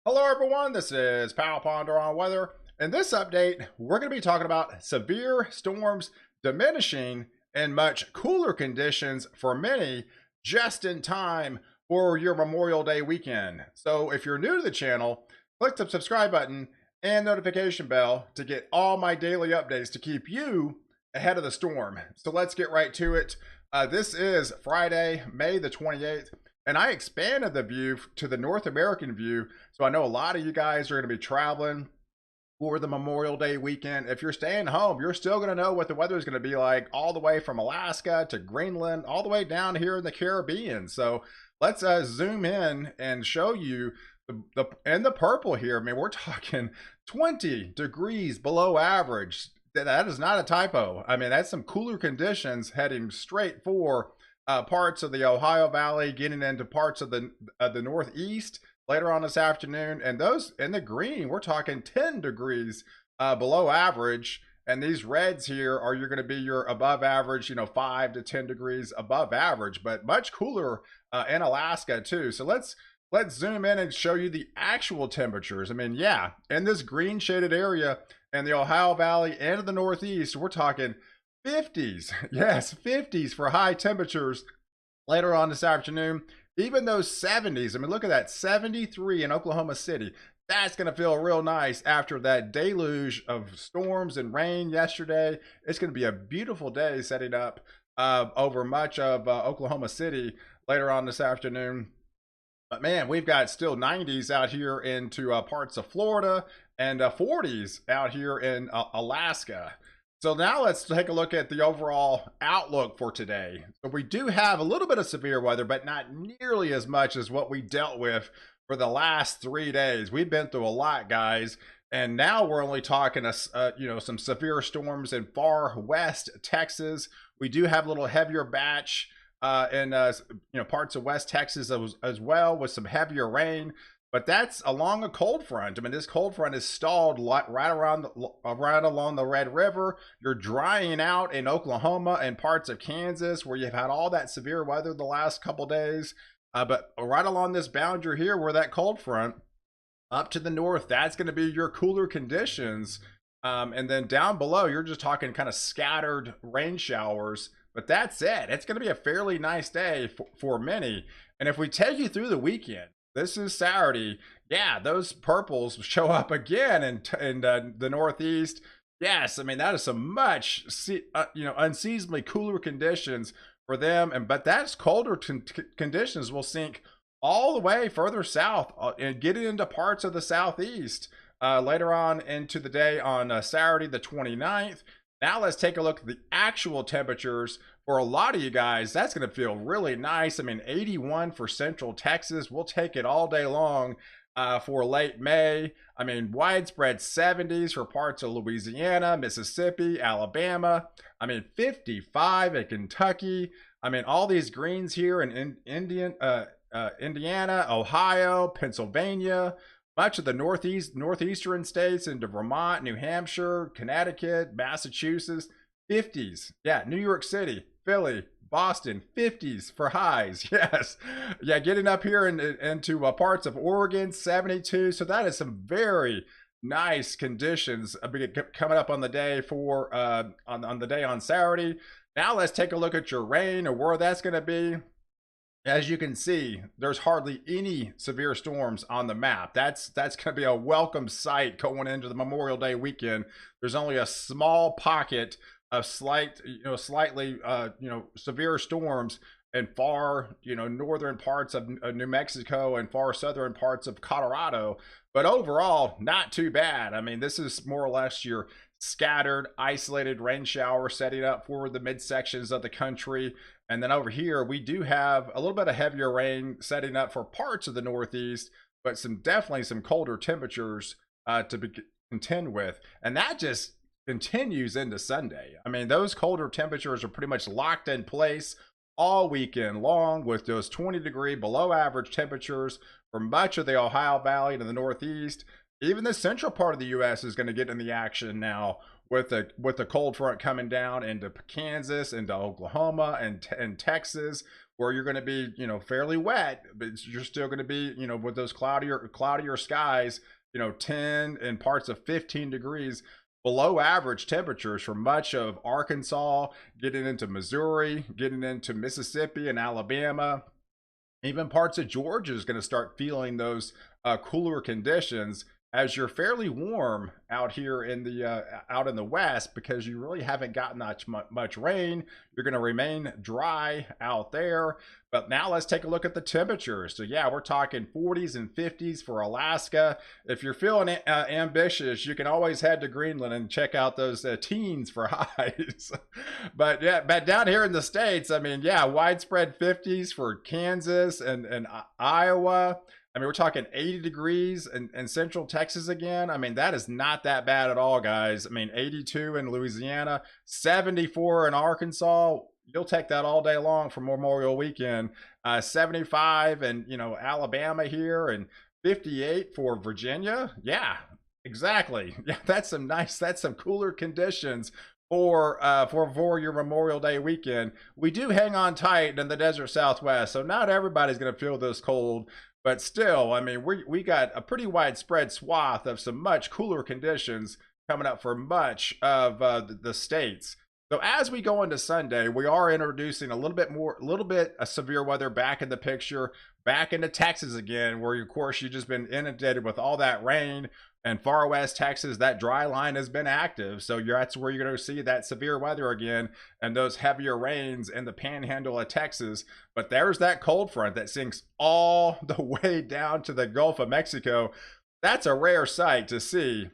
Hello everyone, this is Weather. In this update, we're going to be talking about severe storms diminishing and much cooler conditions for many just in time for your Memorial Day weekend. So if you're new to the channel, click the subscribe button and notification bell to get all my daily updates to keep you ahead of the storm. So let's get right to it. This is Friday, May the 28th. And I expanded the view to the North American view. So I know a lot of you guys are going to be traveling for the Memorial Day weekend. If you're staying home, you're still going to know what the weather is going to be like all the way from Alaska to Greenland, all the way down here in the Caribbean. So let's zoom in and show you in the purple here. I mean, we're talking 20 degrees below average. That is not a typo. I mean, that's some cooler conditions heading straight for parts of the Ohio Valley, getting into parts of the Northeast later on this afternoon. And those in the green, we're talking 10 degrees below average. And these reds here are you're going to be your above average, 5 to 10 degrees above average, but much cooler in Alaska too. So let's zoom in and show you the actual temperatures. I mean, yeah, in this green shaded area in the Ohio Valley and the Northeast, we're talking 50s. Yes, 50s for high temperatures later on this afternoon. Even those 70s. I mean, look at that, 73 in Oklahoma City. That's going to feel real nice after that deluge of storms and rain yesterday. It's going to be a beautiful day setting up over much of Oklahoma City later on this afternoon. But man, we've got still 90s out here into parts of Florida and 40s out here in Alaska. So now let's take a look at the overall outlook for today. So we do have a little bit of severe weather, but not nearly as much as what we dealt with for the last 3 days. We've been through a lot, guys. And now we're only talking, some severe storms in far west Texas. We do have a little heavier batch in parts of West Texas as well, with some heavier rain. But that's along a cold front. I mean, this cold front is stalled right along the Red River. You're drying out in Oklahoma and parts of Kansas, where you've had all that severe weather the last couple days. But right along this boundary here, where that cold front up to the north, that's going to be your cooler conditions. And then down below, you're just talking kind of scattered rain showers. But that's it. It's going to be a fairly nice day for many. And if we take you through the weekend, this is Saturday. Yeah, those purples show up again in the Northeast. Yes, I mean, that is some much unseasonably cooler conditions for them. But that's colder conditions will sink all the way further south and getting into parts of the Southeast later on into the day on Saturday the 29th. Now let's take a look at the actual temperatures for a lot of you guys. That's going to feel really nice. I mean, 81 for Central Texas. We'll take it all day long for late May. I mean, widespread 70s for parts of Louisiana, Mississippi, Alabama. I mean, 55 in Kentucky. I mean, all these greens here in Indiana, Ohio, Pennsylvania, much of the northeastern states into Vermont, New Hampshire, Connecticut, Massachusetts, 50s. Yeah, New York City, Philly, Boston, 50s for highs. Yes. Yeah, getting up here into parts of Oregon, 72. So that is some very nice conditions coming up on the day for on the day on Saturday. Now let's take a look at your rain and where that's going to be. As you can see, there's hardly any severe storms on the map. That's going to be a welcome sight going into the Memorial Day weekend. There's only a small pocket of slightly severe storms in far northern parts of New Mexico and far southern parts of Colorado. But overall, not too bad. I mean, this is more or less your scattered, isolated rain shower setting up for the midsections of the country. And then over here, we do have a little bit of heavier rain setting up for parts of the Northeast, but definitely some colder temperatures to contend with. And that just continues into Sunday. I mean, those colder temperatures are pretty much locked in place all weekend long, with those 20-degree below average temperatures for much of the Ohio Valley to the Northeast. Even the central part of the U.S. is going to get in the action now with the cold front coming down into Kansas, into Oklahoma, and Texas. where you're going to be, fairly wet, but you're still going to be, with those cloudier skies, 10 and parts of 15 degrees below average temperatures for much of Arkansas, getting into Missouri, getting into Mississippi and Alabama. Even parts of Georgia is going to start feeling those cooler conditions as you're fairly warm out here in the out in the west, because you really haven't gotten much rain. You're going to remain dry out there. But now let's take a look at the temperatures. So yeah, we're talking 40s and 50s for Alaska. If you're feeling ambitious, you can always head to Greenland and check out those teens for highs. But yeah, but down here in the States, I mean, yeah, widespread 50s for Kansas and Iowa. I mean, we're talking 80 degrees in central Texas again. I mean, that is not that bad at all, guys. I mean, 82 in Louisiana, 74 in Arkansas. You'll take that all day long for Memorial Weekend. 75 in, Alabama here, and 58 for Virginia. Yeah, exactly. Yeah, that's some cooler conditions for your Memorial Day weekend. We do hang on tight in the desert Southwest, so not everybody's going to feel this cold. But still, I mean, we got a pretty widespread swath of some much cooler conditions coming up for much of the states. So as we go into Sunday, we are introducing a little bit of severe weather back in the picture, back into Texas again, where of course you've just been inundated with all that rain. And far west Texas, that dry line has been active. So that's where you're going to see that severe weather again and those heavier rains in the panhandle of Texas. But there's that cold front that sinks all the way down to the Gulf of Mexico. That's a rare sight to see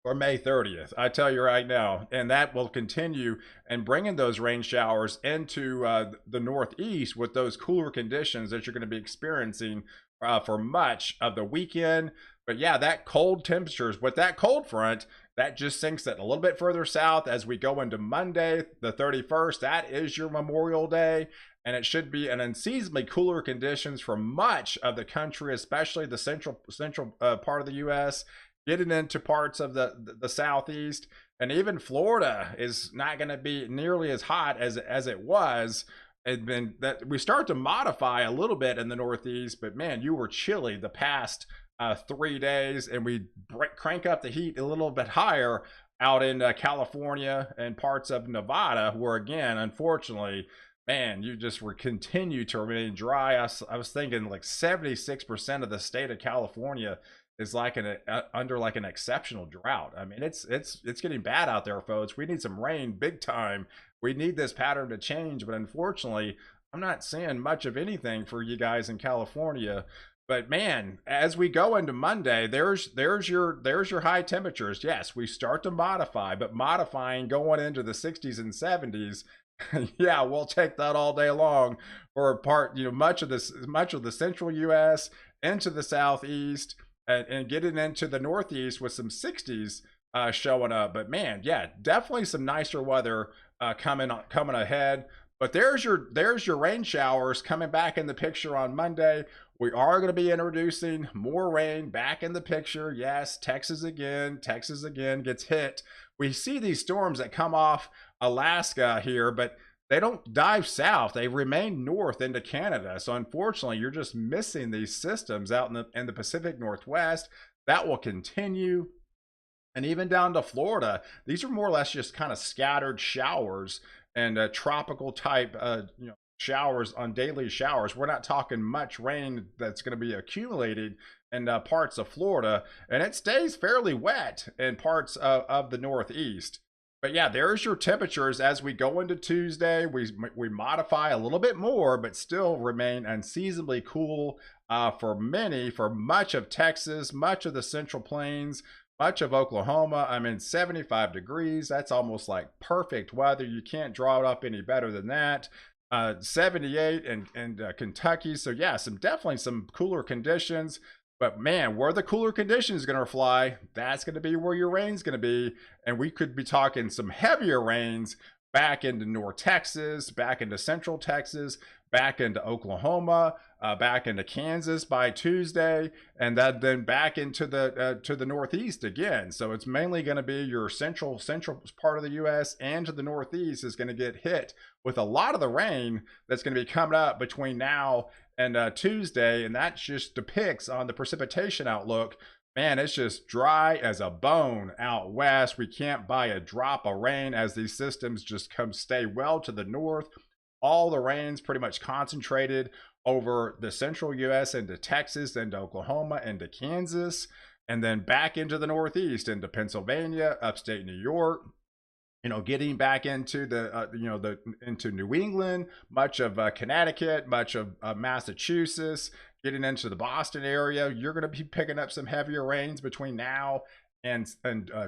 for May 30th, I tell you right now. And that will continue and bringing those rain showers into the Northeast with those cooler conditions that you're going to be experiencing for much of the weekend. But yeah, that cold temperatures with that cold front, that just sinks it a little bit further south as we go into Monday, the 31st. That is your Memorial Day, and it should be an unseasonably cooler conditions for much of the country, especially the central part of the U.S., getting into parts of the southeast, and even Florida is not going to be nearly as hot as it was. And then that we start to modify a little bit in the Northeast, but man, you were chilly the past 3 days, and we crank up the heat a little bit higher out in California and parts of Nevada, where again, unfortunately, man, you just continue to remain dry. I was thinking like 76% of the state of California is like under like an exceptional drought. I mean, it's getting bad out there, folks. We need some rain big time. We need this pattern to change, but unfortunately, I'm not seeing much of anything for you guys in California. But man, as we go into Monday, there's your high temperatures. Yes, we start to modify, but modifying going into the 60s and 70s. Yeah, we'll take that all day long for much of the central U.S. into the southeast, and getting into the northeast with some 60s showing up. But man, yeah, definitely some nicer weather coming ahead. But there's your rain showers coming back in the picture on Monday. We are going to be introducing more rain back in the picture. Yes, Texas again gets hit. We see these storms that come off Alaska here, but they don't dive south. They remain north into Canada. So unfortunately, you're just missing these systems out in the Pacific Northwest. That will continue. And even down to Florida, these are more or less just kind of scattered showers and tropical type showers on daily showers. We're not talking much rain that's going to be accumulated in parts of Florida, and it stays fairly wet in parts of the Northeast. But yeah, there's your temperatures as we go into Tuesday. We modify a little bit more, but still remain unseasonably cool for much of Texas, much of the Central Plains, much of Oklahoma. I'm in 75 degrees. That's almost like perfect weather. You can't draw it up any better than that. 78 in Kentucky. So yeah, definitely some cooler conditions. But man, where the cooler conditions going to fly, that's going to be where your rain's going to be. And we could be talking some heavier rains back into North Texas, back into Central Texas, back into Oklahoma, back into Kansas by Tuesday, and then back into the to the Northeast again. So it's mainly going to be your central part of the U.S. and to the Northeast is going to get hit with a lot of the rain that's going to be coming up between now and Tuesday, and that just depicts on the precipitation outlook. Man, it's just dry as a bone out west. We can't buy a drop of rain as these systems just stay well to the north. All the rain's pretty much concentrated over the central U.S. into Texas, into Oklahoma, into Kansas, and then back into the Northeast, into Pennsylvania, upstate New York, getting back into into New England, much of Connecticut, much of Massachusetts, getting into the Boston area. You're going to be picking up some heavier rains between now and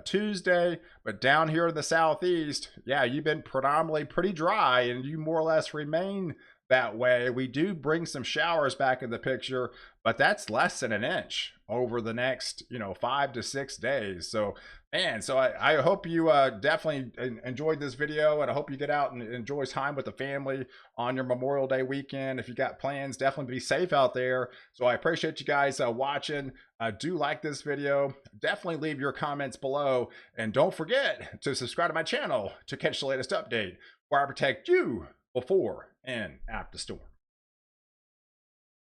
Tuesday. But down here in the Southeast, yeah, you've been predominantly pretty dry, and you more or less remain that way. We do bring some showers back in the picture, but that's less than an inch over the next 5 to 6 days. So man, so I hope you definitely enjoyed this video, and I hope you get out and enjoy time with the family on your Memorial Day weekend. If you got plans, definitely be safe out there. So I appreciate you guys watching. Do like this video, definitely leave your comments below, and don't forget to subscribe to my channel to catch the latest update where I protect you before and after storm.